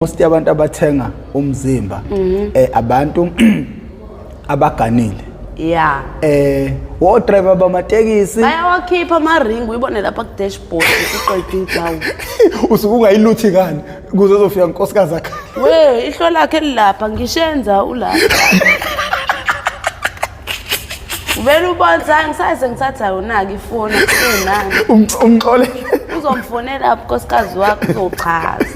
Most abantu abathenga umzimba abantu abaganile. Yeah. Wo driver bamatekisi bayawakhipha ama-ring uyibone lapha ku dashboard uqedwe indawo. usuke ungayiluthi kani kuze uzofika inkosikazi yakhe. We ihlo lakhe lilapha ngishenza ulapha. Vele ubonza ngisaze ngithatha yona-ke ifoni enani. Umxole. Uzomfonela unkosikazi wakho uzochaza.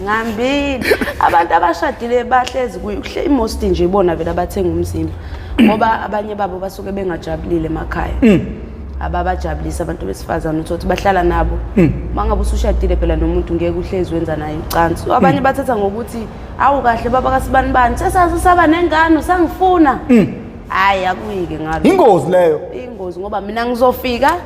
Ngambili abantu abashadile bahlezi kuhle imost nje ibona vele abathenga umzimba ngoba abanye babo basuke bengajabulile emakhaya ababajabulisa abantu besifazana uthothi bahlala nabo mangabe usushadile phela nomuntu ngeke uhlezi wenza naye ucansi abanye bathatha ngokuthi awu kahle baba kasibani bani sesasaba nengane usangifuna hayi akuyike ngalo ingozi leyo ingozi ngoba mina ngizofika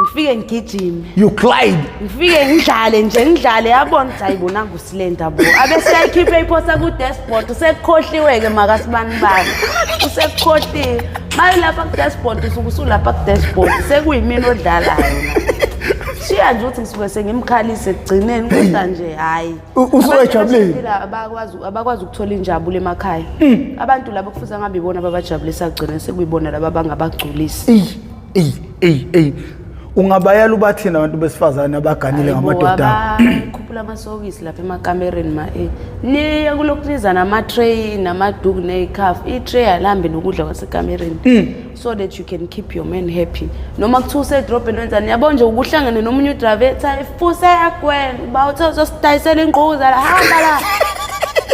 ngifike ngigijime you glide ngifike ngidlale yabona ukuthi ayibona ngusilenda bo abese yayikhipha iposa ku dashboard usekhohliweke makasibani bani usekhohliwe maye lapha ku dashboard usulapha ku dashboard sekuyimini odlalayo siya nje ukuthi ngisuke sengimkhalise egcineni kodwa nje hayi usuyajabulile abakwazi ukuthola injabulo emakhaya abantu labo kufuza ngabe ibona ababajabulisa agcine sekuyibona laba bangabagculisi ungabayela ubathina abantu besifazane abaganile ngamadoda khuphula amasokisi lapha emakamereni niya kulokuliza nama-tray namaduku nekhafu i-tray alambe nokudla kwasekamereni so that you can keep your man happy noma kuthiwa usedrobheni wenzani yabo nje ukuhlangane nomunye udravetha efuse yakwena uba uthi uzosidayisela inquza la hamba la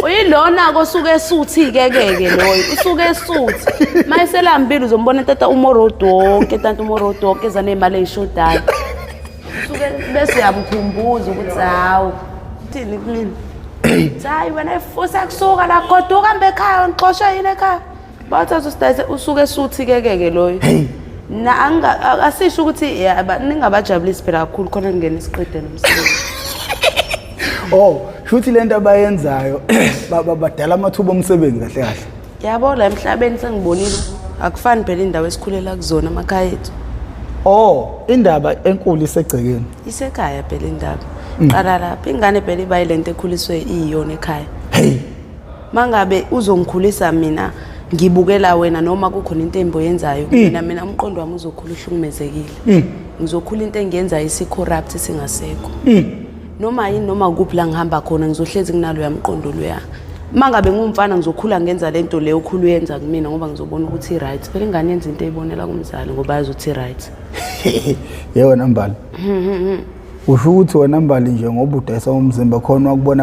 uyilona-ko usuke esuthi-ke loyo usuke esuthi mayeselambile uzombona tata umorodoke tata umorodoke eza ney'mali ey'shodayo usuke bese yamkhumbuza ukuthi hawu uthini kumina hayi wena efuse kusuka la goduka mbe ekhaya ngixoshe yini ekhaya bathi uzosidayise usuke esuthi-ke loyo na asisho ukuthi ningabajabulisi phela kakhulu khona kungena isiqede nomsebenzi shuthi lento abayenzayo badala amathuba omsebenzi kahle kahle yabo la emhlabeni sengibonile akufani phela indawo esikhulela kuzona amakhaya ethu indaba enkulu isegcekeni isekhaya phela indaba qala lapha ingane phela iba yilento ekhuliswe iyona ekhaya mangabe uzongikhulisa mina ngibukela wena noma kukhona into emboyenzayo mina umqondo wami uzokhula uhlukumezekile ngizokhula into engiyenzayo isicorrupt singasekho noma yini noma kuphi la ngihamba khona ngizohlezi kunalo yamqondo loya mangabe ngumfana ngizokhula ngenza lento leyo okhulu yenza kumina ngoba ngizobona ukuthi i-right phela ingane yenza into eyibonela kumzali ngoba yazi ukuthi i-right yebo Nambali usho ukuthi wena Nambali nje ngoba udayisa umzimba khona wakubona